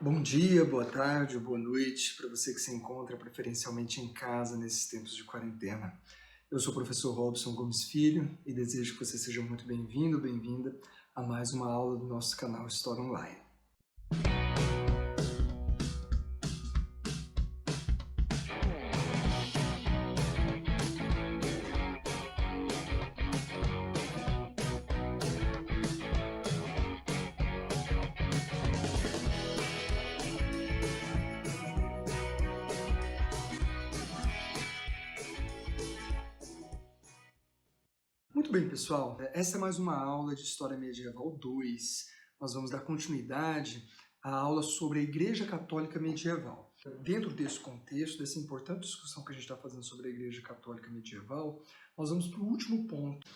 Bom dia, boa tarde ou boa noite para você que se encontra preferencialmente em casa nesses tempos de quarentena. Eu sou o professor Robson Gomes Filho e desejo que você seja muito bem-vindo, bem-vinda a mais uma aula do nosso canal História Online. Muito bem, pessoal, essa é mais uma aula de História Medieval 2. Nós vamos dar continuidade à aula sobre a Igreja Católica Medieval. Dentro desse contexto, dessa importante discussão que a gente está fazendo sobre a Igreja Católica Medieval, nós vamos para o último ponto,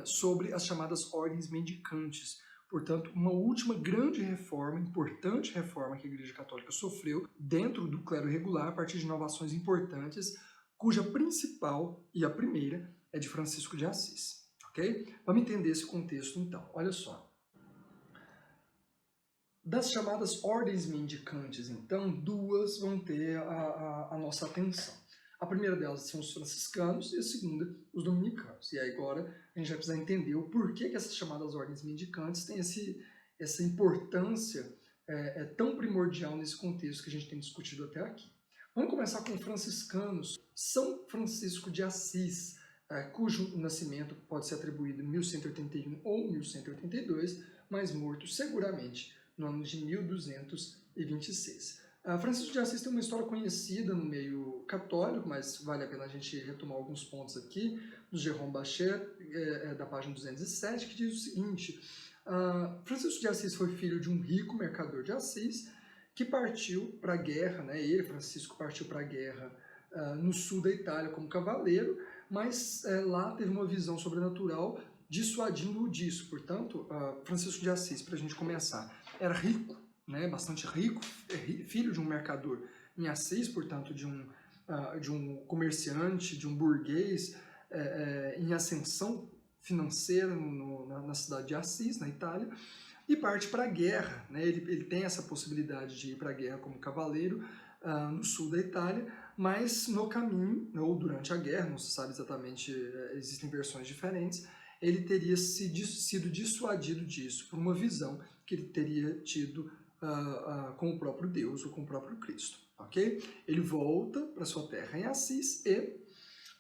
sobre as chamadas ordens mendicantes. Portanto, uma última grande reforma, importante reforma que a Igreja Católica sofreu dentro do clero regular a partir de inovações importantes, cuja principal e a primeira é de Francisco de Assis, ok? Vamos entender esse contexto então. Olha só. Das chamadas ordens mendicantes, então, duas vão ter a nossa atenção. A primeira delas são os franciscanos e a segunda, os dominicanos. E aí agora a gente vai precisar entender o porquê que essas chamadas ordens mendicantes têm essa importância tão primordial nesse contexto que a gente tem discutido até aqui. Vamos começar com franciscanos. São Francisco de Assis, cujo nascimento pode ser atribuído em 1181 ou 1182, mas morto seguramente no ano de 1226. Francisco de Assis tem uma história conhecida no meio católico, mas vale a pena a gente retomar alguns pontos aqui, do Jérôme Bascher, da página 207, que diz o seguinte: Francisco de Assis foi filho de um rico mercador de Assis, que partiu para a guerra, Francisco partiu para a guerra no sul da Itália como cavaleiro, mas lá teve uma visão sobrenatural dissuadindo-o disso. Portanto, Francisco de Assis, para a gente começar, era rico, bastante rico, filho de um mercador em Assis, portanto, de um comerciante, de um burguês em ascensão financeira na cidade de Assis, na Itália, e parte para a guerra. Ele tem essa possibilidade de ir para a guerra como cavaleiro no sul da Itália, mas no caminho, ou durante a guerra, não se sabe exatamente, existem versões diferentes, ele teria sido dissuadido disso por uma visão que ele teria tido com o próprio Deus ou com o próprio Cristo. Okay? Ele volta para sua terra em Assis e,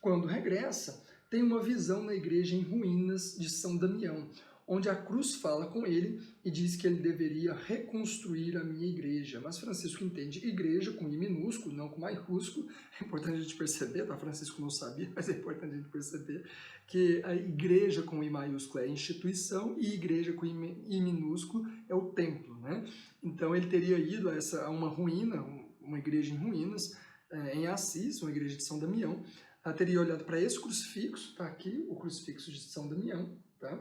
quando regressa, tem uma visão na igreja em ruínas de São Damião, onde a cruz fala com ele e diz que ele deveria reconstruir a minha igreja. Mas Francisco entende igreja com I minúsculo, não com maiúsculo. É importante a gente perceber, Francisco não sabia, mas é importante a gente perceber que a igreja com I maiúsculo é a instituição e igreja com I minúsculo é o templo. Então ele teria ido a uma ruína, uma igreja em ruínas, em Assis, uma igreja de São Damião, teria olhado para esse crucifixo, está aqui o crucifixo de São Damião, tá?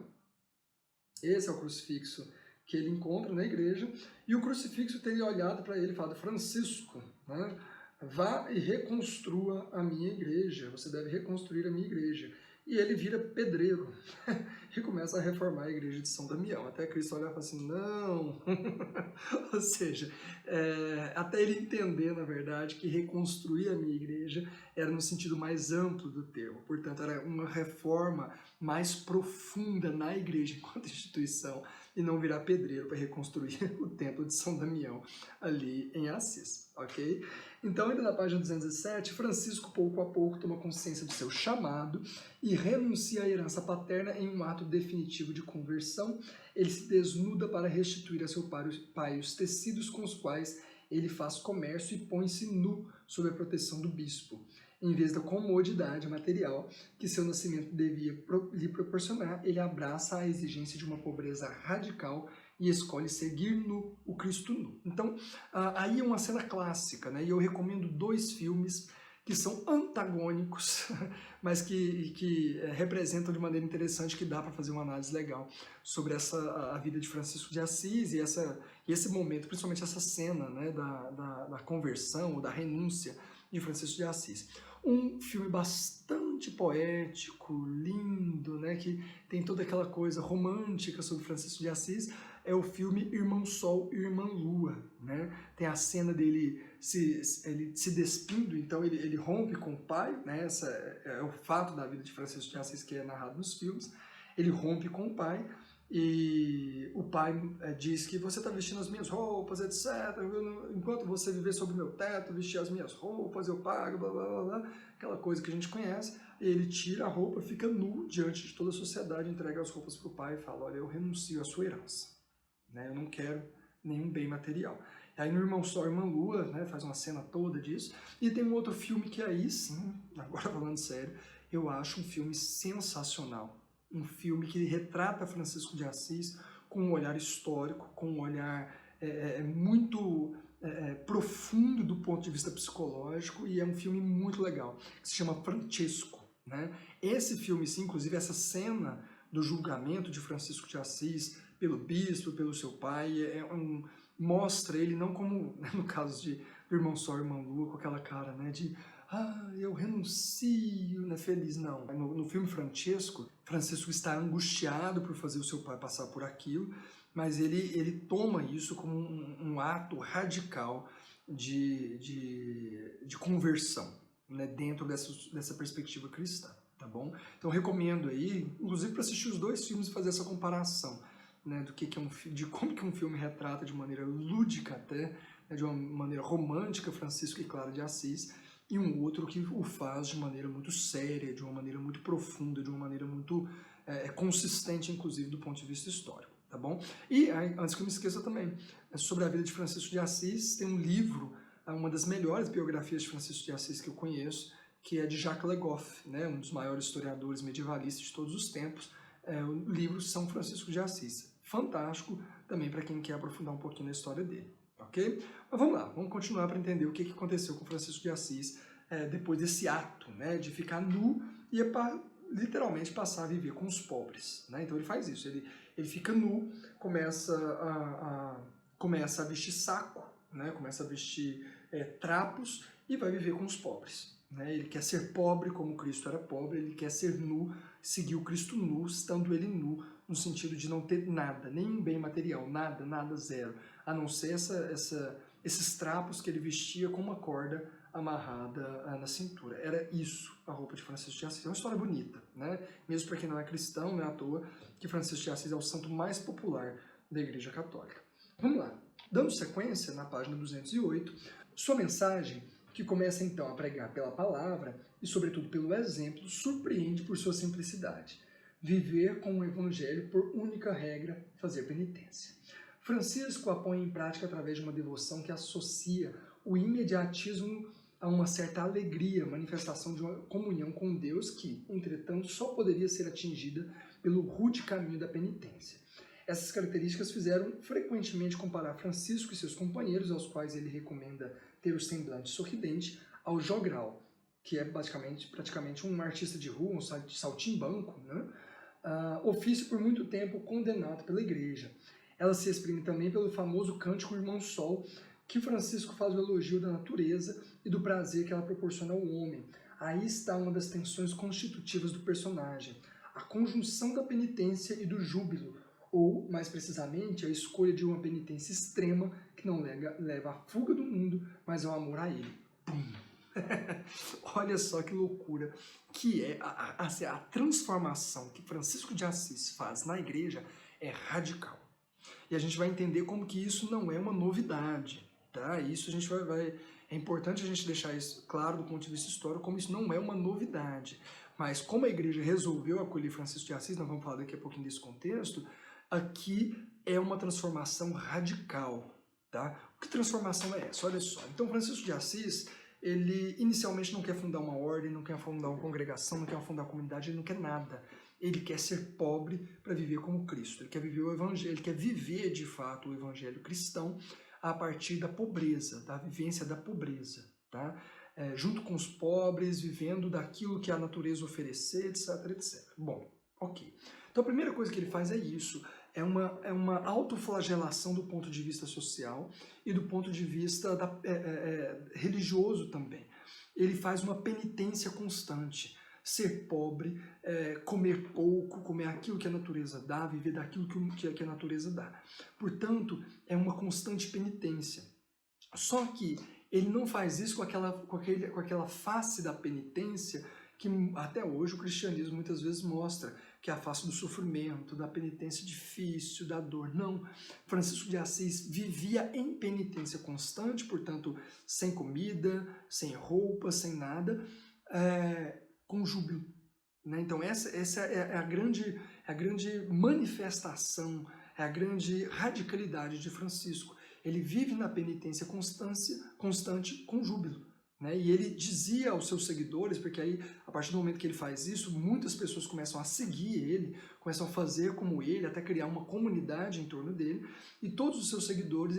Esse é o crucifixo que ele encontra na igreja, e o crucifixo teria olhado para ele e falado: Francisco, vá e reconstrua a minha igreja, você deve reconstruir a minha igreja. E ele vira pedreiro e começa a reformar a igreja de São Damião. Até Cristo olhar e fala assim: não! Ou seja, até ele entender, na verdade, que reconstruir a minha igreja era no sentido mais amplo do termo. Portanto, era uma reforma mais profunda na igreja enquanto instituição, e não virar pedreiro para reconstruir o templo de São Damião ali em Assis. Ok? Então, ainda na página 207, Francisco, pouco a pouco, toma consciência do seu chamado e renuncia à herança paterna em um ato definitivo de conversão. Ele se desnuda para restituir a seu pai os tecidos com os quais ele faz comércio e põe-se nu sob a proteção do bispo. Em vez da comodidade material que seu nascimento devia lhe proporcionar, ele abraça a exigência de uma pobreza radical e escolhe seguir nu, o Cristo nu. Então, aí é uma cena clássica, e eu recomendo 2 filmes que são antagônicos, mas que representam de maneira interessante, que dá para fazer uma análise legal sobre a vida de Francisco de Assis e esse momento, principalmente essa cena da conversão ou da renúncia de Francisco de Assis. Um filme bastante poético, lindo, que tem toda aquela coisa romântica sobre Francisco de Assis, é o filme Irmão Sol e Irmã Lua, né? Tem a cena dele ele se despindo, então ele rompe com o pai, né? Essa é o fato da vida de Francisco de Assis que é narrado nos filmes. Ele rompe com o pai e o pai diz que você está vestindo as minhas roupas, etc. Enquanto você viver sob meu teto, vestir as minhas roupas, eu pago, blá blá blá blá, aquela coisa que a gente conhece. Ele tira a roupa, fica nu diante de toda a sociedade, entrega as roupas para o pai e fala: olha, eu renuncio à sua herança, né? Eu não quero nenhum bem material. E aí no Irmão Sol e Irmã Lua, né, faz uma cena toda disso. E tem um outro filme que aí sim, agora falando sério, eu acho um filme sensacional. Um filme que retrata Francisco de Assis com um olhar histórico, com um olhar muito profundo do ponto de vista psicológico, e é um filme muito legal, que se chama Francesco, né? Esse filme, sim, inclusive essa cena do julgamento de Francisco de Assis pelo bispo, pelo seu pai, mostra ele não como, no caso do Irmão Sol e Irmã Lua, com aquela cara, né, de eu renuncio, né, feliz, não. No filme Francesco, Francisco está angustiado por fazer o seu pai passar por aquilo, mas ele toma isso como um ato radical de conversão, né, dentro dessa perspectiva cristã, tá bom? Então recomendo aí, inclusive para assistir os dois filmes e fazer essa comparação, né, de como que um filme retrata de maneira lúdica até, né, de uma maneira romântica Francisco e Clara de Assis, e um outro que o faz de maneira muito séria, de uma maneira muito profunda, de uma maneira muito consistente, inclusive, do ponto de vista histórico, tá bom? E, antes que eu me esqueça também, sobre a vida de Francisco de Assis, tem um livro, uma das melhores biografias de Francisco de Assis que eu conheço, que é de Jacques Le Goff, né, um dos maiores historiadores medievalistas de todos os tempos. O livro São Francisco de Assis. Fantástico também para quem quer aprofundar um pouquinho na história dele. Ok? Mas vamos lá, vamos continuar para entender o que aconteceu com Francisco de Assis depois desse ato, né, de ficar nu e literalmente passar a viver com os pobres, né? Então ele faz isso, ele fica nu, começa a vestir saco, né, começa a vestir trapos e vai viver com os pobres, né? Ele quer ser pobre como Cristo era pobre, ele quer ser nu, seguir o Cristo nu, estando ele nu, no sentido de não ter nada, nenhum bem material, nada, zero, a não ser esses trapos que ele vestia com uma corda amarrada na cintura. Era isso a roupa de Francisco de Assis. É uma história bonita, né? Mesmo para quem não é cristão, não é à toa que Francisco de Assis é o santo mais popular da Igreja Católica. Vamos lá. Dando sequência, na página 208, sua mensagem, que começa então a pregar pela palavra e sobretudo pelo exemplo, surpreende por sua simplicidade. Viver com o Evangelho por única regra, fazer penitência. Francisco a põe em prática através de uma devoção que associa o imediatismo a uma certa alegria, manifestação de uma comunhão com Deus que, entretanto, só poderia ser atingida pelo rude caminho da penitência. Essas características fizeram frequentemente comparar Francisco e seus companheiros, aos quais ele recomenda ter o semblante sorridente, ao jogral, que é praticamente um artista de rua, um saltimbanco, né? Ofício por muito tempo condenado pela Igreja. Ela se exprime também pelo famoso cântico Irmão Sol, que Francisco faz o elogio da natureza e do prazer que ela proporciona ao homem. Aí está uma das tensões constitutivas do personagem, a conjunção da penitência e do júbilo, ou, mais precisamente, a escolha de uma penitência extrema que não leva à fuga do mundo, mas ao amor a ele. Pum! Olha só que loucura que é a transformação que Francisco de Assis faz na igreja é radical. E a gente vai entender como que isso não é uma novidade, tá? Isso a gente é importante a gente deixar isso claro do ponto de vista histórico, como isso não é uma novidade. Mas como a igreja resolveu acolher Francisco de Assis, nós vamos falar daqui a pouquinho desse contexto, aqui é uma transformação radical, tá? Que transformação é essa? Olha só. Então Francisco de Assis, ele inicialmente não quer fundar uma ordem, não quer fundar uma congregação, não quer fundar uma comunidade, ele não quer nada. Ele quer ser pobre para viver como Cristo. Ele quer viver o evangelho, ele quer viver de fato o evangelho cristão a partir da pobreza, da vivência da pobreza, tá? Junto com os pobres, vivendo daquilo que a natureza oferecer, etc, etc. Bom, ok. Então a primeira coisa que ele faz é isso, é uma autoflagelação do ponto de vista social e do ponto de vista religioso também. Ele faz uma penitência constante. ser pobre, comer pouco, comer aquilo que a natureza dá, viver daquilo que a natureza dá. Portanto, é uma constante penitência. Só que ele não faz isso com aquela face da penitência que até hoje o cristianismo muitas vezes mostra, que é a face do sofrimento, da penitência difícil, da dor. Não, Francisco de Assis vivia em penitência constante, portanto, sem comida, sem roupa, sem nada, com júbilo. Né? Então essa é a grande manifestação, é a grande radicalidade de Francisco. Ele vive na penitência constante com júbilo. Né? E ele dizia aos seus seguidores, porque aí, a partir do momento que ele faz isso, muitas pessoas começam a seguir ele, começam a fazer como ele, até criar uma comunidade em torno dele, e todos os seus seguidores,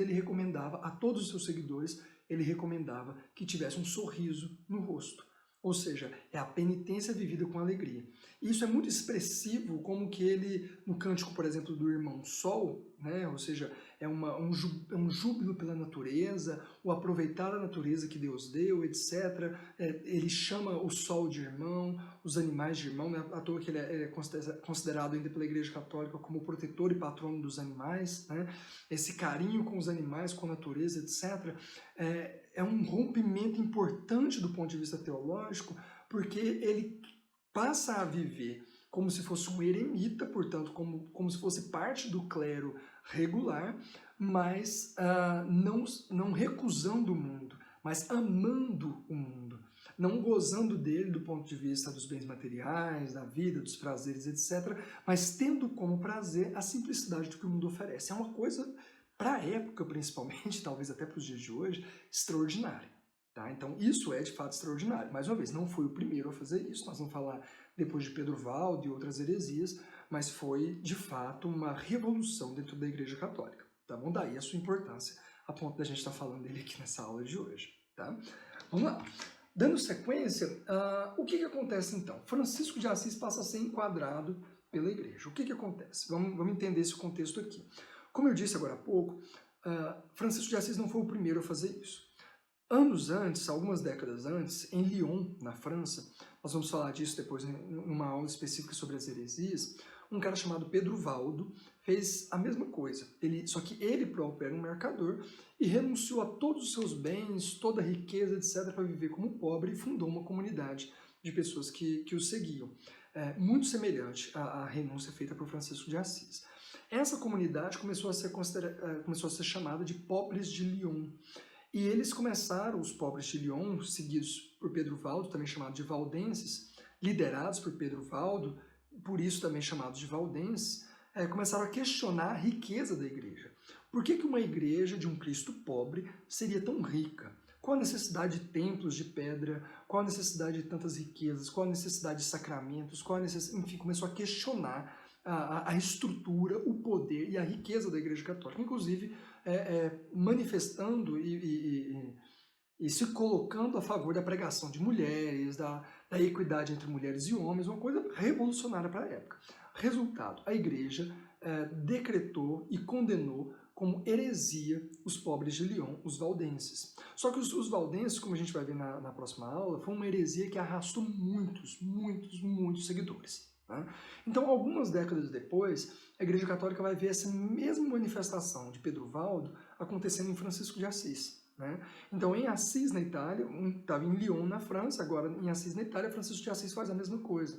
a todos os seus seguidores, ele recomendava que tivesse um sorriso no rosto. Ou seja, é a penitência vivida com alegria. E isso é muito expressivo, como que ele, no cântico, por exemplo, do Irmão Sol, né? Ou seja, é um júbilo pela natureza, o aproveitar a natureza que Deus deu, etc. Ele chama o sol de irmão, os animais de irmão, né? À toa que ele é considerado ainda pela Igreja Católica como protetor e patrono dos animais, né? Esse carinho com os animais, com a natureza, etc. É um rompimento importante do ponto de vista teológico, porque ele passa a viver como se fosse um eremita, portanto, como se fosse parte do clero regular, mas não recusando o mundo, mas amando o mundo, não gozando dele do ponto de vista dos bens materiais, da vida, dos prazeres, etc., mas tendo como prazer a simplicidade do que o mundo oferece. É uma coisa, para a época principalmente, talvez até para os dias de hoje, extraordinária. Tá? Então isso é de fato extraordinário. Mais uma vez, não foi o primeiro a fazer isso, nós vamos falar depois de Pedro Valdo e outras heresias, mas foi de fato uma revolução dentro da Igreja Católica. Tá bom? Daí a sua importância, a ponto da gente estar falando dele aqui nessa aula de hoje. Tá? Vamos lá. Dando sequência, o que acontece então? Francisco de Assis passa a ser enquadrado pela Igreja. O que acontece? Vamos entender esse contexto aqui. Como eu disse agora há pouco, Francisco de Assis não foi o primeiro a fazer isso. Anos antes, algumas décadas antes, em Lyon, na França, nós vamos falar disso depois numa aula específica sobre as heresias, um cara chamado Pedro Valdo fez a mesma coisa. Só que ele próprio era um mercador e renunciou a todos os seus bens, toda a riqueza, etc., para viver como pobre e fundou uma comunidade de pessoas que o seguiam. Muito semelhante à renúncia feita por Francisco de Assis. Essa comunidade começou a ser chamada de Pobres de Lyon. E eles começaram, os Pobres de Lyon, seguidos por Pedro Valdo, também chamado de valdenses, liderados por Pedro Valdo, por isso também chamados de valdenses, começaram a questionar a riqueza da igreja. Por que uma igreja de um Cristo pobre seria tão rica? Qual a necessidade de templos de pedra? Qual a necessidade de tantas riquezas? Qual a necessidade de sacramentos? Enfim, começou a questionar a estrutura, o poder e a riqueza da Igreja Católica, inclusive manifestando e se colocando a favor da pregação de mulheres, da equidade entre mulheres e homens, uma coisa revolucionária para a época. Resultado, a Igreja decretou e condenou como heresia os Pobres de Lyon, os valdenses. Só que os valdenses, como a gente vai ver na próxima aula, foi uma heresia que arrastou muitos seguidores. Né? Então, algumas décadas depois, a Igreja Católica vai ver essa mesma manifestação de Pedro Valdo acontecendo em Francisco de Assis. Né? Então, em Assis, na Itália, estava em Lyon, na França, agora em Assis, na Itália, Francisco de Assis faz a mesma coisa.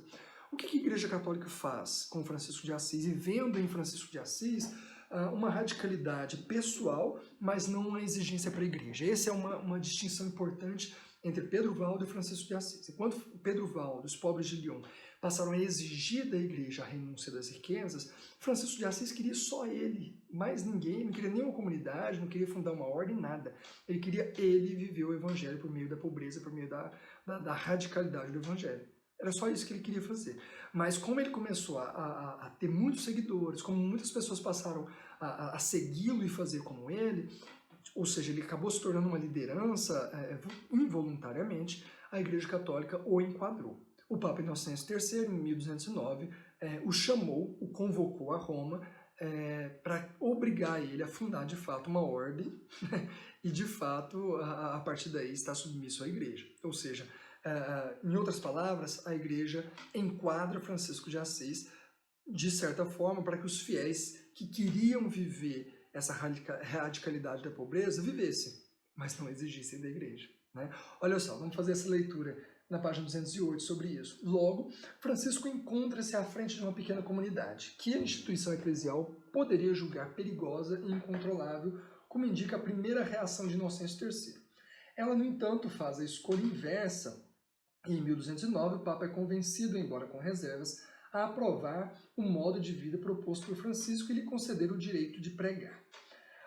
O que a Igreja Católica faz com Francisco de Assis e vendo em Francisco de Assis uma radicalidade pessoal, mas não uma exigência para a Igreja? Essa é uma distinção importante entre Pedro Valdo e Francisco de Assis. Enquanto Pedro Valdo, os Pobres de Lyon, passaram a exigir da igreja a renúncia das riquezas, Francisco de Assis queria só ele, mais ninguém, não queria nenhuma comunidade, não queria fundar uma ordem, nada. Ele queria viver o evangelho por meio da pobreza, por meio da radicalidade do evangelho. Era só isso que ele queria fazer. Mas como ele começou a ter muitos seguidores, como muitas pessoas passaram a segui-lo e fazer como ele, ou seja, ele acabou se tornando uma liderança involuntariamente, a Igreja Católica o enquadrou. O Papa Inocêncio III, em 1209, o chamou, o convocou a Roma para obrigar ele a fundar de fato uma ordem e de fato a partir daí estar submisso à Igreja. Ou seja, Em outras palavras, a igreja enquadra Francisco de Assis de certa forma para que os fiéis que queriam viver essa radicalidade da pobreza vivessem, mas não exigissem da igreja, né? Olha só, vamos fazer essa leitura na página 208 sobre isso. Logo, Francisco encontra-se à frente de uma pequena comunidade que a instituição eclesial poderia julgar perigosa e incontrolável, como indica a primeira reação de Inocêncio III. Ela, no entanto, faz a escolha inversa e em 1209 o Papa é convencido, embora com reservas, a aprovar o modo de vida proposto por Francisco e lhe conceder o direito de pregar.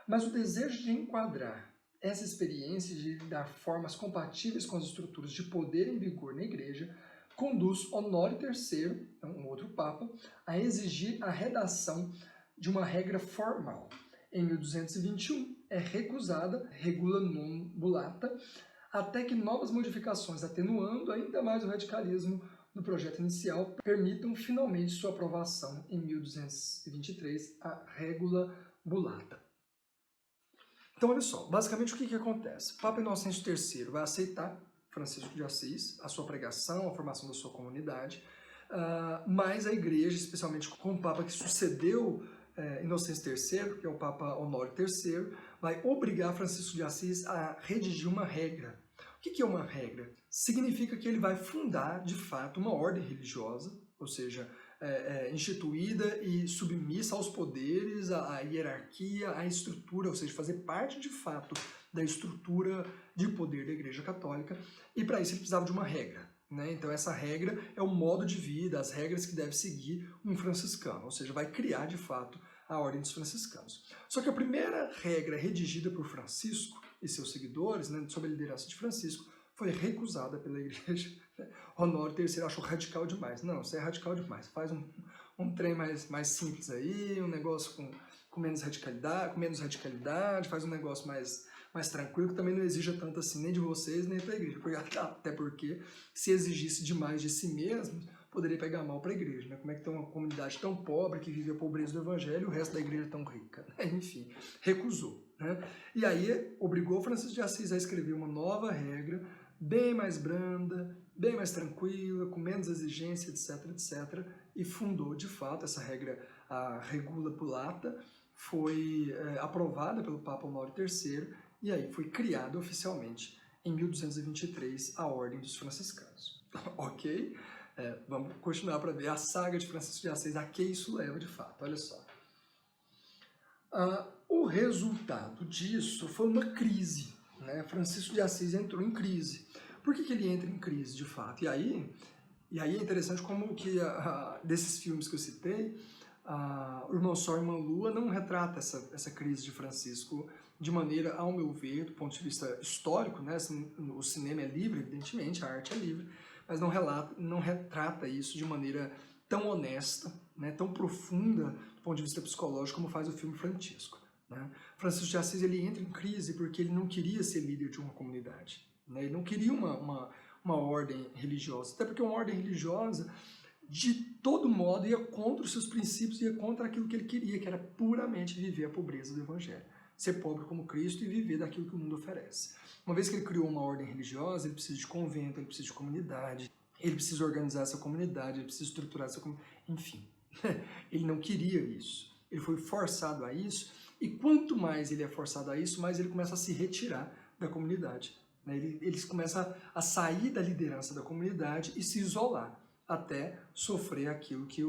Mas o desejo de enquadrar essa experiência de dar formas compatíveis com as estruturas de poder em vigor na Igreja conduz Honório III, um outro Papa, a exigir a redação de uma regra formal. Em 1221 é recusada, regula non bulata, até que novas modificações, atenuando ainda mais o radicalismo do projeto inicial, permitam finalmente sua aprovação em 1223, a Regula Bulata. Então, olha só, basicamente o que acontece? O Papa Inocêncio III vai aceitar Francisco de Assis, a sua pregação, a formação da sua comunidade, mas a igreja, especialmente com o Papa que sucedeu Inocêncio III, que é o Papa Honório III, vai obrigar Francisco de Assis a redigir uma regra. O que é uma regra? Significa que ele vai fundar, de fato, uma ordem religiosa, ou seja, instituída e submissa aos poderes, à hierarquia, à estrutura, ou seja, fazer parte, de fato, da estrutura de poder da Igreja Católica, e para isso ele precisava de uma regra, né? Então essa regra é o modo de vida, as regras que deve seguir um franciscano, ou seja, vai criar, de fato, a Ordem dos Franciscanos. Só que a primeira regra redigida por Francisco e seus seguidores, né, sob a liderança de Francisco, foi recusada pela igreja. Honório III achou radical demais. Não, isso é radical demais. Faz um trem mais simples aí, um negócio com menos radicalidade, faz um negócio mais tranquilo, que também não exija tanto assim nem de vocês, nem da igreja. Até porque, se exigisse demais de si mesmo, poderia pegar mal para a igreja, né? Como é que tem uma comunidade tão pobre que vive a pobreza do evangelho e o resto da igreja tão rica? Enfim, recusou, né? E aí obrigou Francisco de Assis a escrever uma nova regra, bem mais branda, bem mais tranquila, com menos exigência, etc, etc, e fundou, de fato, essa regra, a Regula Bulata, foi aprovada pelo Papa Honório III, e aí foi criada oficialmente, em 1223, a Ordem dos Franciscanos. Ok? Vamos continuar para ver a saga de Francisco de Assis, a que isso leva de fato. Olha só. O resultado disso foi uma crise, né? Francisco de Assis entrou em crise. Por que ele entra em crise, de fato? E aí é interessante como que desses filmes que eu citei, o Irmão Sol e Irmã Lua não retrata essa crise de Francisco de maneira, ao meu ver, do ponto de vista histórico, né? O cinema é livre, evidentemente, a arte é livre, mas não retrata isso de maneira tão honesta, né, tão profunda do ponto de vista psicológico como faz o filme Francisco, né? Francisco de Assis ele entra em crise porque ele não queria ser líder de uma comunidade, né? Ele não queria uma ordem religiosa, até porque uma ordem religiosa de todo modo ia contra os seus princípios, ia contra aquilo que ele queria, que era puramente viver a pobreza do evangelho, ser pobre como Cristo e viver daquilo que o mundo oferece. Uma vez que ele criou uma ordem religiosa, ele precisa de convento, ele precisa de comunidade, ele precisa organizar essa comunidade, ele precisa estruturar essa comunidade, enfim. Ele não queria isso, ele foi forçado a isso, e quanto mais ele é forçado a isso, mais ele começa a se retirar da comunidade, né? Ele começa a sair da liderança da comunidade e se isolar, até sofrer aquilo que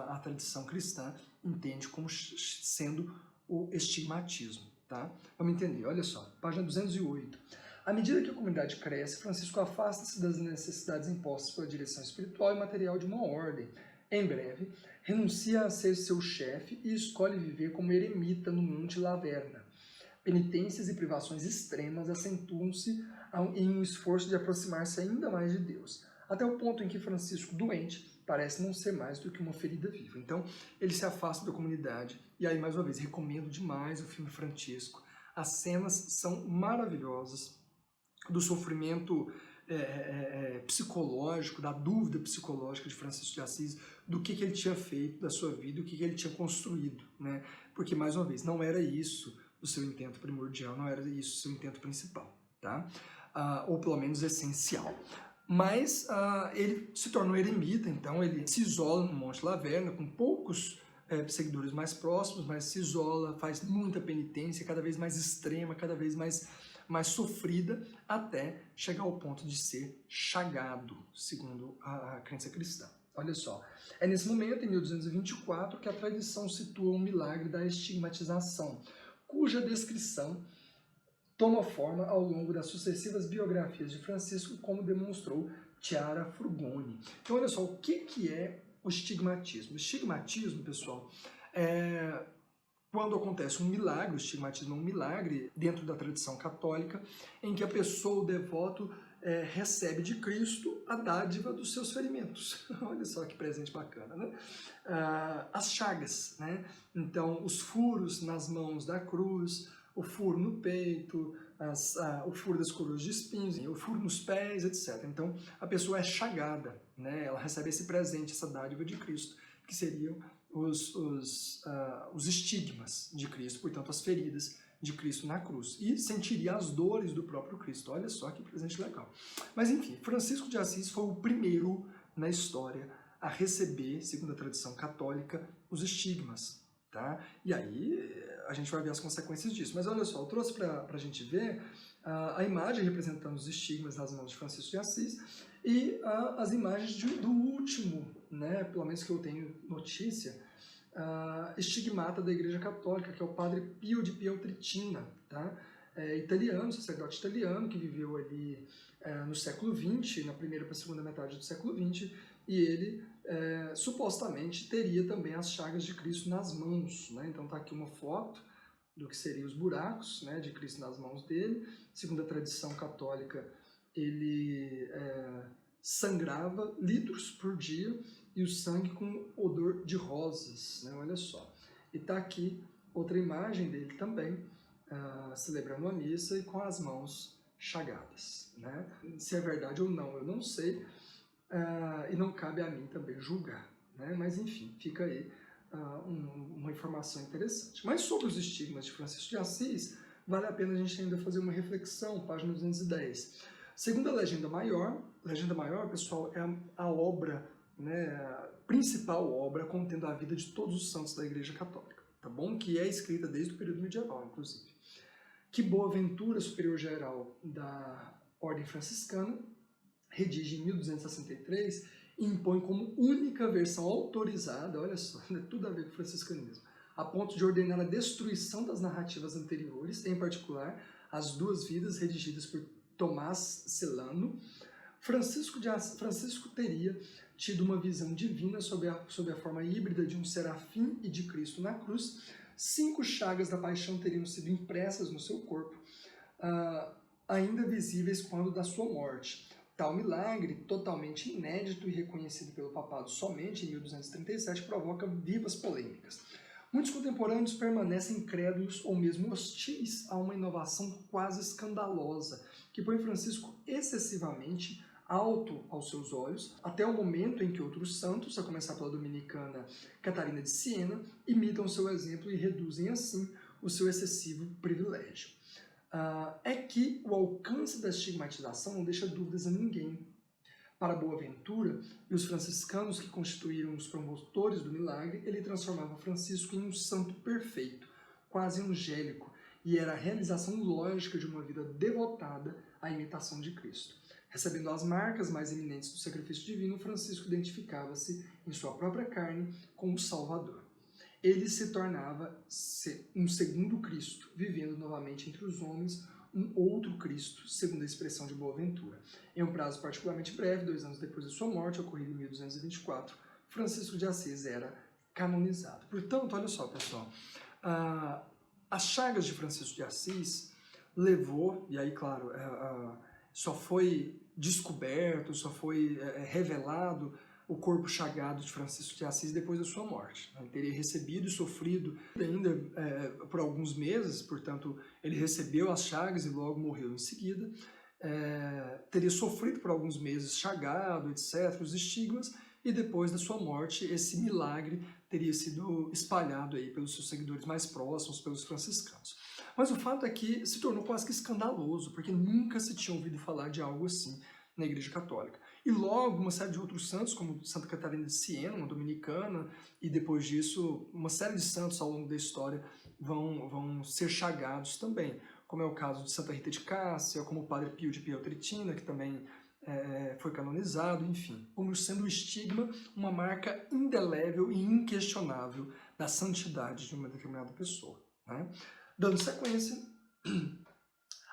a tradição cristã entende como sendo o estigmatismo. Tá? Vamos entender, olha só, página 208. À medida que a comunidade cresce, Francisco afasta-se das necessidades impostas pela direção espiritual e material de uma ordem. Em breve, renuncia a ser seu chefe e escolhe viver como eremita no Monte Laverna. Penitências e privações extremas acentuam-se em um esforço de aproximar-se ainda mais de Deus, até o ponto em que Francisco, doente, parece não ser mais do que uma ferida viva. Então, ele se afasta da comunidade. E aí, mais uma vez, recomendo demais o filme Francisco. As cenas são maravilhosas do sofrimento psicológico, da dúvida psicológica de Francisco de Assis, do que ele tinha feito da sua vida, o que ele tinha construído, né? Porque, mais uma vez, não era isso o seu intento primordial, não era isso o seu intento principal, tá? Ou pelo menos essencial. Mas ele se torna um eremita, então ele se isola no Monte Laverna, com poucos seguidores mais próximos, mas se isola, faz muita penitência, cada vez mais extrema, cada vez mais sofrida, até chegar ao ponto de ser chagado, segundo a crença cristã. Olha só, é nesse momento, em 1224, que a tradição situa um milagre da estigmatização, cuja descrição toma forma ao longo das sucessivas biografias de Francisco, como demonstrou Chiara Frugoni. Então, olha só, o que é o estigmatismo? O estigmatismo, pessoal, é quando acontece um milagre, o estigmatismo é um milagre dentro da tradição católica, em que a pessoa, o devoto, recebe de Cristo a dádiva dos seus ferimentos. Olha só que presente bacana, né? As chagas, né? Então, os furos nas mãos da cruz, o furo no peito, o furo das coroas de espinhos, o furo nos pés, etc. Então, a pessoa é chagada, né? Ela recebe esse presente, essa dádiva de Cristo, que seriam os estigmas de Cristo, portanto, as feridas de Cristo na cruz. E sentiria as dores do próprio Cristo. Olha só que presente legal. Mas, enfim, Francisco de Assis foi o primeiro na história a receber, segundo a tradição católica, os estigmas. Tá? E aí a gente vai ver as consequências disso. Mas olha só, eu trouxe para a gente ver a imagem representando os estigmas nas mãos de Francisco de Assis e as imagens do último, né, pelo menos que eu tenho notícia, estigmata da Igreja Católica, que é o padre Pio de Pietrelcina, tá? Italiano, sacerdote italiano, que viveu ali no século XX, na primeira para a segunda metade do século XX, e ele supostamente teria também as chagas de Cristo nas mãos, né? Então tá aqui uma foto do que seriam os buracos, né, de Cristo nas mãos dele. Segundo a tradição católica, ele sangrava litros por dia e o sangue com odor de rosas, né? Olha só. E tá aqui outra imagem dele também, celebrando a missa e com as mãos chagadas, né? Se é verdade ou não, eu não sei, e não cabe a mim também julgar, né? Mas enfim, fica aí uma informação interessante. Mas sobre os estigmas de Francisco de Assis, vale a pena a gente ainda fazer uma reflexão, página 210. Segundo a Legenda Maior, pessoal, é a obra, né, a principal obra contendo a vida de todos os santos da Igreja Católica, tá bom? Que é escrita desde o período medieval, inclusive. Que Boaventura, superior geral da Ordem Franciscana, redige em 1263 e impõe como única versão autorizada, olha só, tudo a ver com o franciscanismo, a ponto de ordenar a destruição das narrativas anteriores, em particular as duas vidas redigidas por Tomás Celano. Francisco teria tido uma visão divina sob a forma híbrida de um serafim e de Cristo na cruz. 5 chagas da paixão teriam sido impressas no seu corpo, ainda visíveis quando da sua morte. Tal milagre, totalmente inédito e reconhecido pelo papado somente em 1237, provoca vivas polêmicas. Muitos contemporâneos permanecem incrédulos ou mesmo hostis a uma inovação quase escandalosa, que põe Francisco excessivamente alto aos seus olhos, até o momento em que outros santos, a começar pela dominicana Catarina de Siena, imitam seu exemplo e reduzem assim o seu excessivo privilégio. É que o alcance da estigmatização não deixa dúvidas a ninguém. Para Boaventura e os franciscanos que constituíram os promotores do milagre, ele transformava Francisco em um santo perfeito, quase angélico, e era a realização lógica de uma vida devotada à imitação de Cristo. Recebendo as marcas mais eminentes do sacrifício divino, Francisco identificava-se em sua própria carne com o Salvador. Ele se tornava um segundo Cristo, vivendo novamente entre os homens um outro Cristo, segundo a expressão de Boaventura. Em um prazo particularmente breve, 2 anos depois de sua morte, ocorrida em 1224, Francisco de Assis era canonizado. Portanto, olha só, pessoal, as chagas de Francisco de Assis levou, e aí, claro, só foi descoberto, só foi revelado o corpo chagado de Francisco de Assis depois da sua morte. Ele teria recebido e sofrido ainda por alguns meses, portanto, ele recebeu as chagas e logo morreu em seguida. Teria sofrido por alguns meses chagado, etc., os estigmas, e depois da sua morte, esse milagre teria sido espalhado aí pelos seus seguidores mais próximos, pelos franciscanos. Mas o fato é que se tornou quase que escandaloso, porque nunca se tinha ouvido falar de algo assim na Igreja Católica. E logo uma série de outros santos, como Santa Catarina de Siena, uma dominicana, e depois disso uma série de santos ao longo da história vão ser chagados também, como é o caso de Santa Rita de Cássia, como o Padre Pio de Pietrelcina, que também foi canonizado, enfim, como sendo o estigma uma marca indelével e inquestionável da santidade de uma determinada pessoa, né? Dando sequência,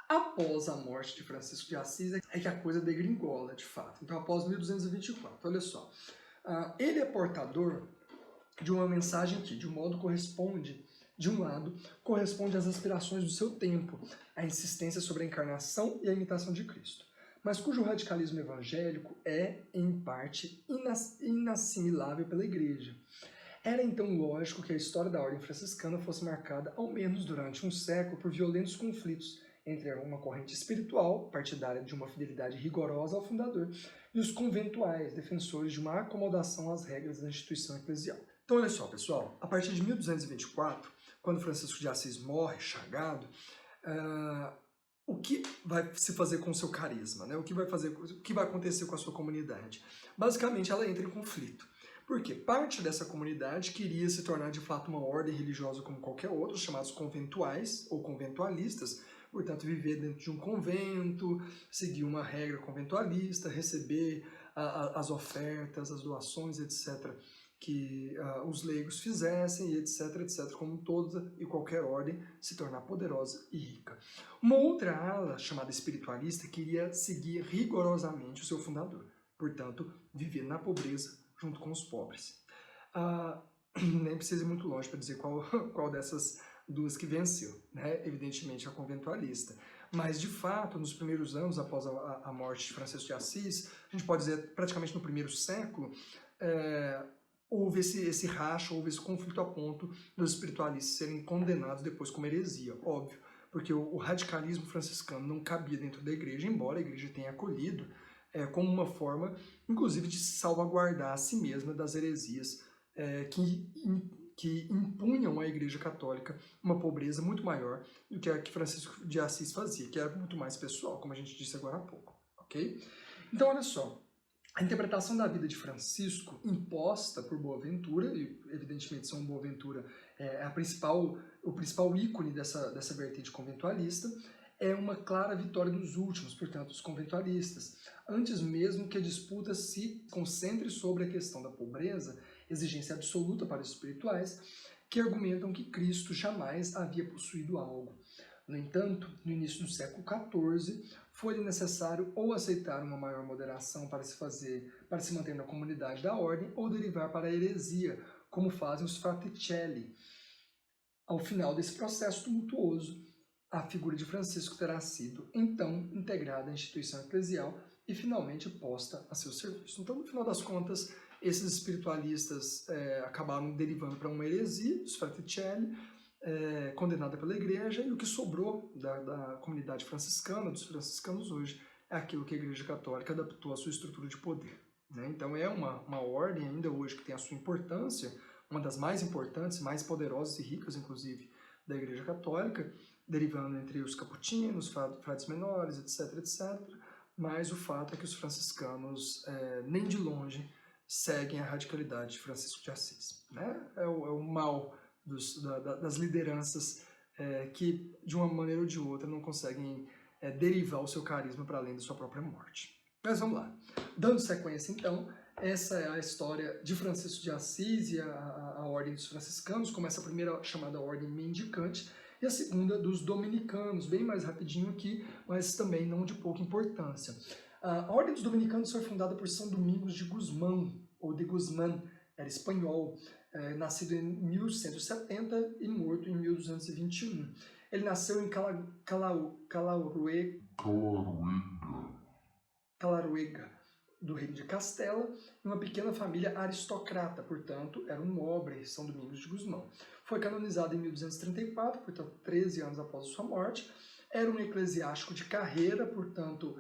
após a morte de Francisco de Assis é que a coisa degringola, de fato. Então, após 1224, olha só, ele é portador de uma mensagem que, de um modo, corresponde às aspirações do seu tempo, a insistência sobre a encarnação e a imitação de Cristo, mas cujo radicalismo evangélico é, em parte, inassimilável pela Igreja. Era então lógico que a história da ordem franciscana fosse marcada, ao menos durante um século, por violentos conflitos entre uma corrente espiritual, partidária de uma fidelidade rigorosa ao fundador, e os conventuais, defensores de uma acomodação às regras da instituição eclesial. Então, olha só, pessoal, a partir de 1224, quando Francisco de Assis morre, chagado, o que vai se fazer com o seu carisma, né? O que vai acontecer com a sua comunidade? Basicamente, ela entra em conflito. Porque parte dessa comunidade queria se tornar de fato uma ordem religiosa como qualquer outra, chamados conventuais ou conventualistas, portanto viver dentro de um convento, seguir uma regra conventualista, receber as ofertas, as doações, etc., que os leigos fizessem, etc., etc., como toda e qualquer ordem se tornar poderosa e rica. Uma outra ala, chamada espiritualista, queria seguir rigorosamente o seu fundador, portanto, viver na pobreza junto com os pobres. Nem precisa ir muito longe para dizer qual dessas duas que venceu, né? Evidentemente a conventualista. Mas, de fato, nos primeiros anos após a morte de Francisco de Assis, a gente pode dizer praticamente no primeiro século, houve esse racha, houve esse conflito a ponto dos espiritualistas serem condenados depois como heresia, óbvio, porque o radicalismo franciscano não cabia dentro da igreja, embora a igreja tenha acolhido como uma forma, inclusive, de se salvaguardar a si mesma das heresias que impunham à Igreja Católica uma pobreza muito maior do que a que Francisco de Assis fazia, que era muito mais pessoal, como a gente disse agora há pouco, ok? Então, olha só, a interpretação da vida de Francisco, imposta por Boaventura, e evidentemente São Boaventura é o principal ícone dessa vertente conventualista, é uma clara vitória dos últimos, portanto, os conventualistas, antes mesmo que a disputa se concentre sobre a questão da pobreza, exigência absoluta para os espirituais, que argumentam que Cristo jamais havia possuído algo. No entanto, no início do século XIV, foi necessário ou aceitar uma maior moderação para se manter na comunidade da ordem, ou derivar para a heresia, como fazem os fraticelli. Ao final desse processo tumultuoso, a figura de Francisco terá sido, então, integrada à instituição eclesial e finalmente posta a seu serviço. Então, no final das contas, esses espiritualistas acabaram derivando para uma heresia, os fraticelli, condenada pela igreja, e o que sobrou da comunidade franciscana, dos franciscanos hoje, é aquilo que a Igreja Católica adaptou à sua estrutura de poder, né? Então é uma ordem ainda hoje que tem a sua importância, uma das mais importantes, mais poderosas e ricas, inclusive, da Igreja Católica, derivando entre os capuchinos, frades menores, etc., etc., mas o fato é que os franciscanos, nem de longe, seguem a radicalidade de Francisco de Assis, né? É o mal das lideranças que, de uma maneira ou de outra, não conseguem derivar o seu carisma para além da sua própria morte. Mas vamos lá. Dando sequência, então, essa é a história de Francisco de Assis e a ordem dos franciscanos, como essa primeira chamada ordem mendicante, e a segunda dos dominicanos, bem mais rapidinho aqui, mas também não de pouca importância. A ordem dos dominicanos foi fundada por São Domingos de Guzmán, ou de Guzmán, era espanhol, nascido em 1170 e morto em 1221. Ele nasceu em Calaruega, do reino de Castela, em uma pequena família aristocrata, portanto, era um nobre, São Domingos de Guzmán. Foi canonizado em 1234, portanto, 13 anos após sua morte. Era um eclesiástico de carreira, portanto,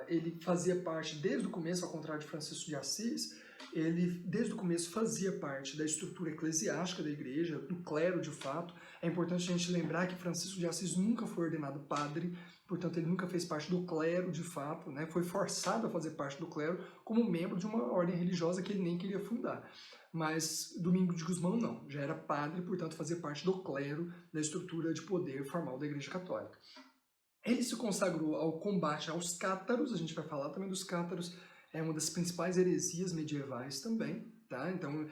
ele fazia parte, desde o começo, ao contrário de Francisco de Assis, ele desde o começo fazia parte da estrutura eclesiástica da igreja, do clero de fato. É importante a gente lembrar que Francisco de Assis nunca foi ordenado padre, portanto ele nunca fez parte do clero de fato, né? Foi forçado a fazer parte do clero como membro de uma ordem religiosa que ele nem queria fundar. Mas Domingos de Gusmão não, já era padre, portanto fazia parte do clero, da estrutura de poder formal da Igreja Católica. Ele se consagrou ao combate aos cátaros, a gente vai falar também dos cátaros, é uma das principais heresias medievais também, tá? Então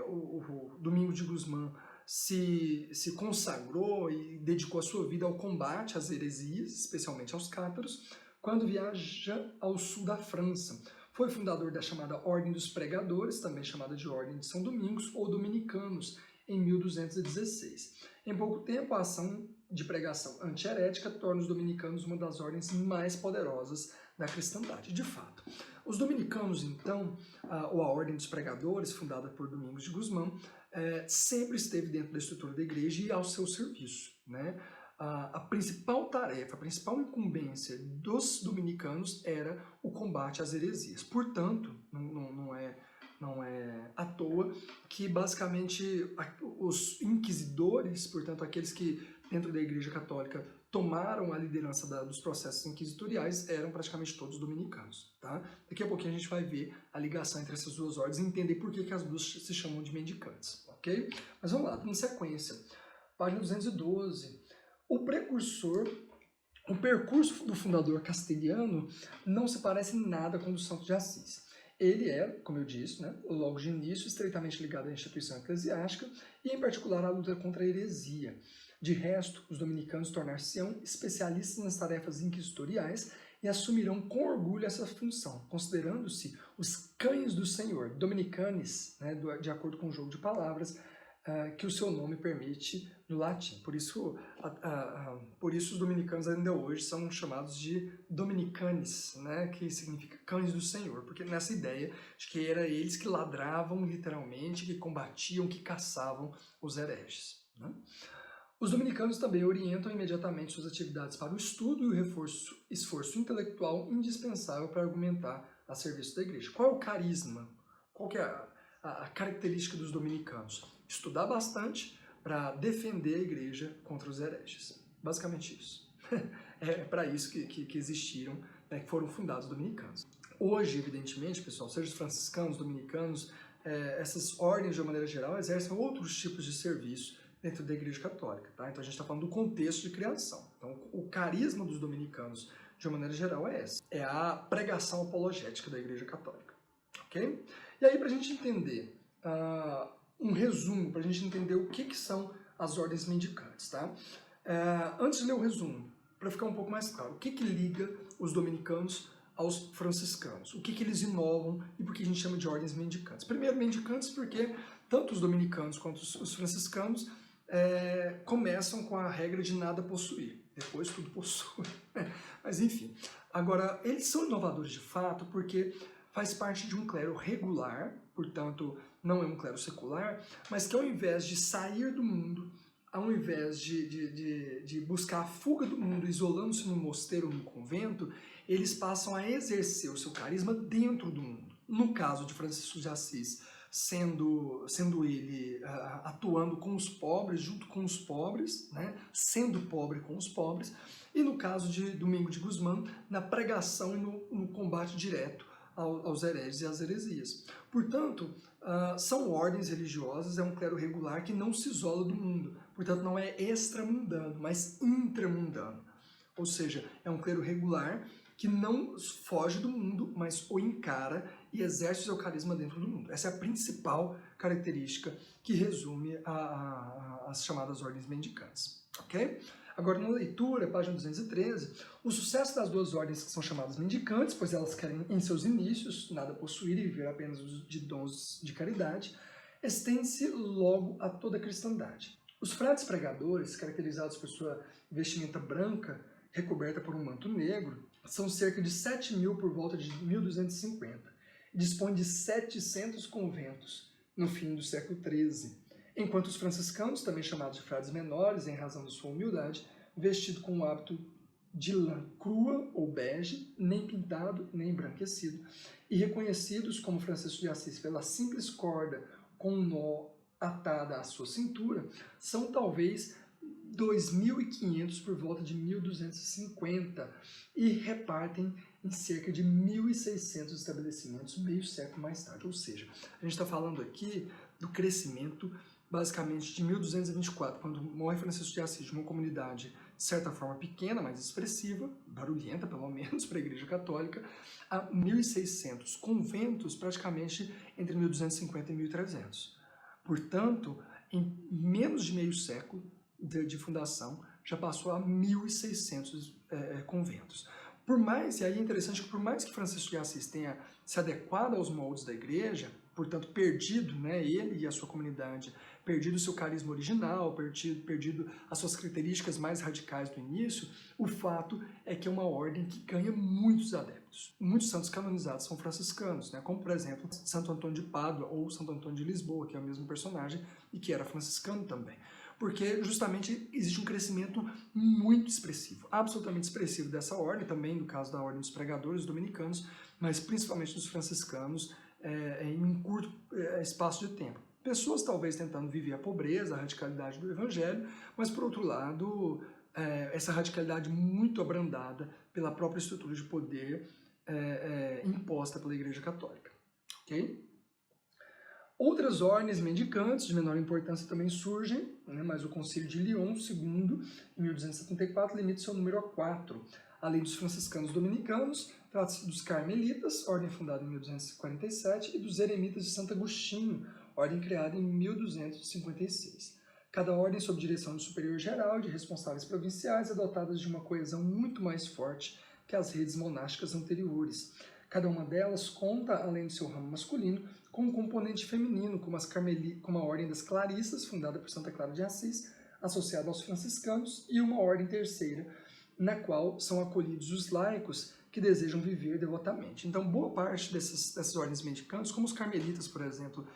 o Domingos de Gusmão se consagrou e dedicou a sua vida ao combate às heresias, especialmente aos cátaros, quando viaja ao sul da França. Foi fundador da chamada Ordem dos Pregadores, também chamada de Ordem de São Domingos, ou Dominicanos, em 1216. Em pouco tempo, a ação de pregação anti-herética torna os dominicanos uma das ordens mais poderosas da cristandade, de fato. Os dominicanos, então, ou a Ordem dos Pregadores, fundada por Domingos de Gusmão, sempre esteve dentro da estrutura da igreja e ao seu serviço, né? A principal tarefa, a principal incumbência dos dominicanos era o combate às heresias. Portanto, não é à toa que basicamente os inquisidores, portanto aqueles que dentro da Igreja Católica tomaram a liderança dos processos inquisitoriais, eram praticamente todos dominicanos. Tá? Daqui a pouquinho a gente vai ver a ligação entre essas duas ordens e entender por que as duas se chamam de mendicantes. Ok? Mas vamos lá, em sequência. Página 212. O percurso do fundador castelhano não se parece em nada com o do Santo de Assis. Ele é, como eu disse, né, logo de início, estreitamente ligado à instituição eclesiástica e, em particular, à luta contra a heresia. De resto, os dominicanos tornar-se-ão especialistas nas tarefas inquisitoriais e assumirão com orgulho essa função, considerando-se os cães do Senhor, dominicanes, né, de acordo com o jogo de palavras, que o seu nome permite no latim. Por isso os dominicanos ainda hoje são chamados de dominicanes, né, que significa cães do Senhor, porque nessa ideia de que era eles que ladravam literalmente, que combatiam, que caçavam os hereges. Né? Os dominicanos também orientam imediatamente suas atividades para o estudo e o esforço intelectual indispensável para argumentar a serviço da igreja. Qual é o carisma? Qual que é a característica dos dominicanos? Estudar bastante para defender a igreja contra os hereges. Basicamente isso. É para isso que existiram, né, que foram fundados os dominicanos. Hoje, evidentemente, pessoal, seja os franciscanos, dominicanos, essas ordens, de uma maneira geral, exercem outros tipos de serviço dentro da Igreja Católica. Tá? Então a gente está falando do contexto de criação. Então o carisma dos dominicanos, de uma maneira geral, é esse. É a pregação apologética da Igreja Católica. Ok? E aí, para a gente entender um resumo, para a gente entender o que são as ordens mendicantes. Tá? Antes de ler o resumo, para ficar um pouco mais claro, o que liga os dominicanos aos franciscanos? O que eles inovam e por que a gente chama de ordens mendicantes? Primeiro, mendicantes porque tanto os dominicanos quanto os franciscanos começam com a regra de nada possuir. Depois tudo possui. Mas enfim. Agora, eles são inovadores de fato porque faz parte de um clero regular, portanto não é um clero secular, mas que ao invés de sair do mundo, ao invés de buscar a fuga do mundo isolando-se no mosteiro ou no convento, eles passam a exercer o seu carisma dentro do mundo. No caso de Francisco de Assis, sendo ele atuando com os pobres, junto com os pobres, né? Sendo pobre com os pobres, e no caso de Domingos de Gusmão, na pregação e no combate direto aos hereges e às heresias. Portanto, são ordens religiosas, é um clero regular que não se isola do mundo, portanto não é extramundano, mas intramundano. Ou seja, é um clero regular que não foge do mundo, mas o encara e exerce o seu carisma dentro do mundo. Essa é a principal característica que resume as chamadas ordens mendicantes. Ok? Agora, na leitura, página 213, o sucesso das duas ordens que são chamadas mendicantes, pois elas querem, em seus inícios, nada possuir e viver apenas de dons de caridade, estende-se logo a toda a cristandade. Os frades pregadores, caracterizados por sua vestimenta branca, recoberta por um manto negro, são cerca de 7.000 por volta de 1250, e dispõem de 700 conventos no fim do século XIII, enquanto os franciscanos, também chamados de frades menores, em razão de sua humildade, vestidos com um hábito de lã crua ou bege, nem pintado, nem embranquecido, e reconhecidos como Francisco de Assis pela simples corda com um nó atada à sua cintura, são talvez 2.500 por volta de 1250 e repartem em cerca de 1.600 estabelecimentos meio século mais tarde. Ou seja, a gente está falando aqui do crescimento basicamente de 1224, quando morre Francisco de Assis, de uma comunidade de certa forma pequena, mas expressiva, barulhenta pelo menos para a Igreja Católica, a 1.600 conventos praticamente entre 1250 e 1300. Portanto, em menos de meio século de fundação, já passou a 1.600 conventos. Por mais, e aí é interessante que por mais que Francisco de Assis tenha se adequado aos moldes da igreja, portanto perdido, né, ele e a sua comunidade, perdido o seu carisma original, perdido as suas características mais radicais do início, o fato é que é uma ordem que ganha muitos adeptos. Muitos santos canonizados são franciscanos, né, como por exemplo Santo Antônio de Pádua ou Santo Antônio de Lisboa, que é o mesmo personagem e que era franciscano também. Porque justamente existe um crescimento muito expressivo, absolutamente expressivo dessa ordem, também no caso da ordem dos pregadores dominicanos, mas principalmente dos franciscanos, em um curto espaço de tempo. Pessoas talvez tentando viver a pobreza, a radicalidade do evangelho, mas por outro lado, essa radicalidade muito abrandada pela própria estrutura de poder imposta pela Igreja Católica. Ok? Outras ordens mendicantes de menor importância também surgem, né, mas o Concílio de Lyon II, em 1274, limita seu número a 4. Além dos franciscanos dominicanos, trata-se dos carmelitas, ordem fundada em 1247, e dos eremitas de Santo Agostinho, ordem criada em 1256. Cada ordem sob direção de superior geral e de responsáveis provinciais é dotada de uma coesão muito mais forte que as redes monásticas anteriores. Cada uma delas conta, além do seu ramo masculino, com um componente feminino, como a Ordem das Clarissas, fundada por Santa Clara de Assis, associada aos franciscanos, e uma ordem terceira, na qual são acolhidos os laicos que desejam viver devotamente. Então, boa parte dessas ordens mendicantes, como os carmelitas, por exemplo,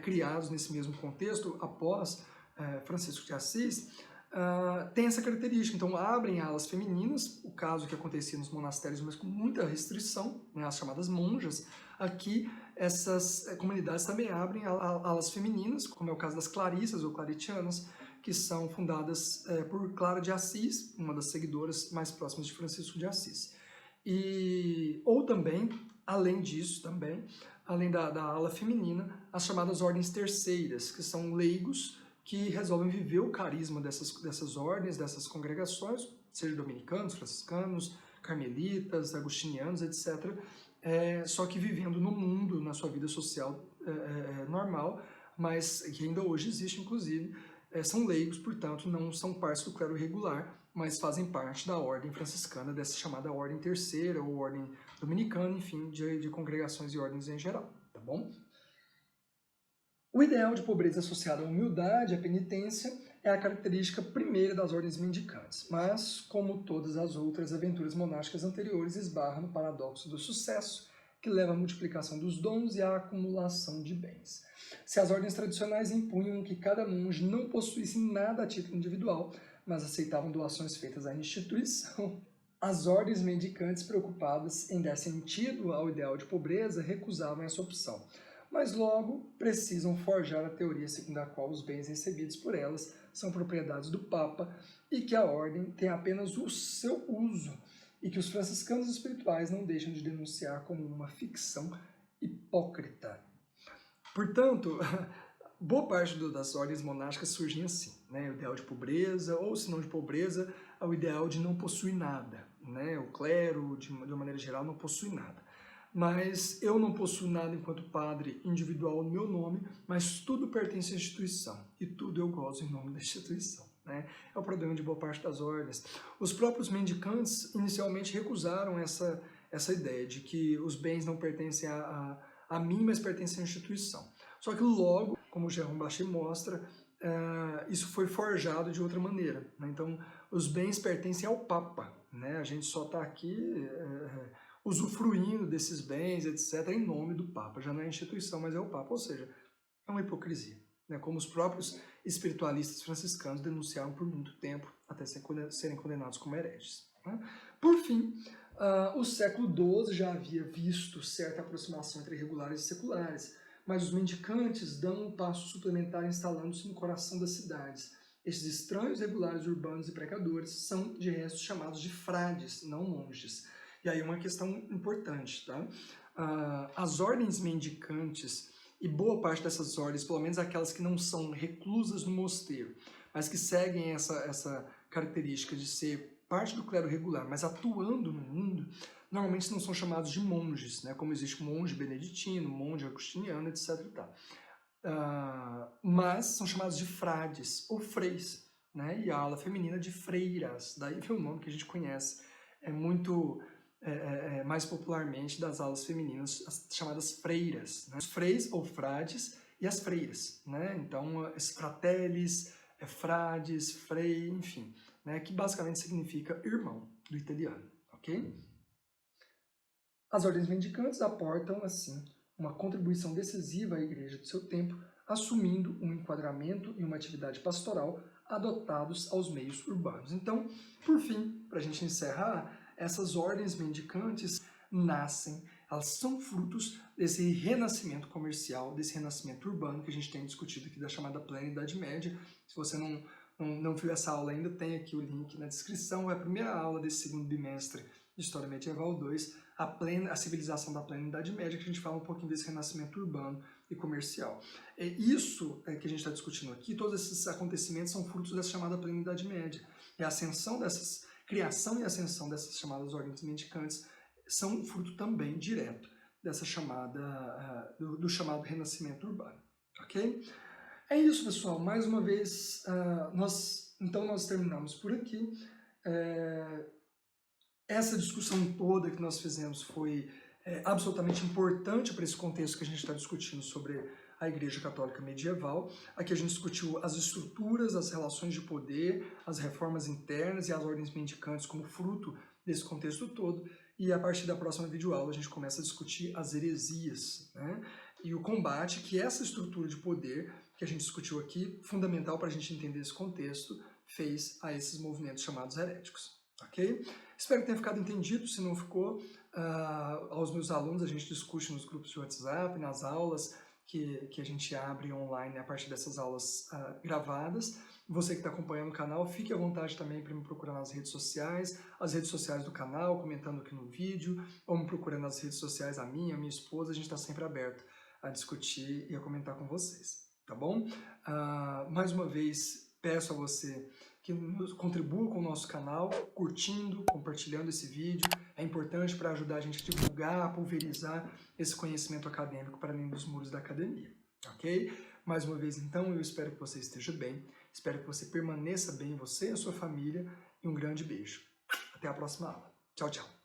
criados nesse mesmo contexto, após Francisco de Assis, tem essa característica. Então, abrem alas femininas, o caso que acontecia nos monastérios, mas com muita restrição, né, as chamadas monjas. Aqui, essas comunidades também abrem alas femininas, como é o caso das clarissas ou claretianas, que são fundadas por Clara de Assis, uma das seguidoras mais próximas de Francisco de Assis. Ou também, além disso, além da ala feminina, as chamadas ordens terceiras, que são leigos que resolvem viver o carisma dessas ordens, dessas congregações, seja dominicanos, franciscanos, carmelitas, agostinianos, etc., só que vivendo no mundo, na sua vida social normal, mas que ainda hoje existe, inclusive, são leigos, portanto, não são parte do clero regular, mas fazem parte da ordem franciscana, dessa chamada ordem terceira ou ordem dominicana, enfim, de congregações e ordens em geral, tá bom? O ideal de pobreza associado à humildade, à penitência, é a característica primeira das ordens mendicantes, mas, como todas as outras aventuras monásticas anteriores, esbarra no paradoxo do sucesso, que leva à multiplicação dos dons e à acumulação de bens. Se as ordens tradicionais impunham que cada monge não possuísse nada a título individual, mas aceitavam doações feitas à instituição, as ordens mendicantes, preocupadas em dar sentido ao ideal de pobreza, recusavam essa opção. Mas logo precisam forjar a teoria segundo a qual os bens recebidos por elas são propriedades do Papa e que a ordem tem apenas o seu uso e que os franciscanos espirituais não deixam de denunciar como uma ficção hipócrita. Portanto, boa parte das ordens monásticas surgem assim, né? O ideal de pobreza, ou se não de pobreza, o ideal de não possuir nada, né? O clero, de uma maneira geral, não possui nada. Mas eu não possuo nada enquanto padre individual no meu nome, mas tudo pertence à instituição, e tudo eu gozo em nome da instituição, né? É o problema de boa parte das ordens. Os próprios mendicantes inicialmente recusaram essa ideia de que os bens não pertencem a mim, mas pertencem à instituição. Só que logo, como o Jérôme Bachet mostra, isso foi forjado de outra maneira, né? Então, os bens pertencem ao Papa, né? A gente só está aqui usufruindo desses bens, etc., em nome do Papa. Já não é a instituição, mas é o Papa. Ou seja, é uma hipocrisia, né? Como os próprios espiritualistas franciscanos denunciaram por muito tempo, até serem condenados como hereges. né? Por fim, o século XII já havia visto certa aproximação entre regulares e seculares, mas os mendicantes dão um passo suplementar instalando-se no coração das cidades. Esses estranhos regulares urbanos e pregadores são, de resto, chamados de frades, não monges. E aí uma questão importante, tá? As ordens mendicantes, e boa parte dessas ordens, pelo menos aquelas que não são reclusas no mosteiro, mas que seguem essa característica de ser parte do clero regular, mas atuando no mundo, normalmente não são chamados de monges, né? Como existe monge beneditino, monge agostiniano, etc. E tal. Mas são chamados de frades ou freis, né? E a ala feminina de freiras, daí vem o nome que a gente conhece, é muito mais popularmente das alas femininas, as chamadas freiras, né? Os freis ou frades e as freiras, né? Então, esses fratellis, frades, frei, enfim, né? Que basicamente significa irmão do italiano, ok? As ordens mendicantes aportam, assim, uma contribuição decisiva à igreja do seu tempo, assumindo um enquadramento e uma atividade pastoral adotados aos meios urbanos. Então, por fim, para a gente encerrar, essas ordens mendicantes nascem, elas são frutos desse renascimento comercial, desse renascimento urbano que a gente tem discutido aqui da chamada plena Idade Média. Se você não viu essa aula ainda, tem aqui o link na descrição, é a primeira aula desse segundo bimestre de História Medieval 2, a civilização da plena Idade Média, que a gente fala um pouquinho desse renascimento urbano e comercial. Isso que a gente está discutindo aqui, todos esses acontecimentos são frutos dessa chamada plena Idade Média. E a ascensão criação e ascensão dessas chamadas ordens mendicantes são fruto também direto dessa chamada, do chamado renascimento urbano, ok? É isso, pessoal. Mais uma vez, nós terminamos por aqui. Essa discussão toda que nós fizemos foi absolutamente importante para esse contexto que a gente está discutindo sobre a Igreja Católica Medieval. Aqui a gente discutiu as estruturas, as relações de poder, as reformas internas e as ordens mendicantes como fruto desse contexto todo. E a partir da próxima videoaula a gente começa a discutir as heresias, né? E o combate que essa estrutura de poder que a gente discutiu aqui, fundamental para a gente entender esse contexto, fez a esses movimentos chamados heréticos. Ok? Espero que tenha ficado entendido. Se não ficou, aos meus alunos a gente discute nos grupos de WhatsApp, nas aulas que a gente abre online a partir dessas aulas gravadas. Você que está acompanhando o canal, fique à vontade também para me procurar nas redes sociais, as redes sociais do canal, comentando aqui no vídeo, ou me procurando nas redes sociais, a minha esposa, a gente está sempre aberto a discutir e a comentar com vocês, tá bom? Mais uma vez, peço a você que contribua com o nosso canal, curtindo, compartilhando esse vídeo. É importante para ajudar a gente a divulgar, a pulverizar esse conhecimento acadêmico para além dos muros da academia, ok? Mais uma vez, então, eu espero que você esteja bem, espero que você permaneça bem, você e a sua família, e um grande beijo. Até a próxima aula. Tchau, tchau.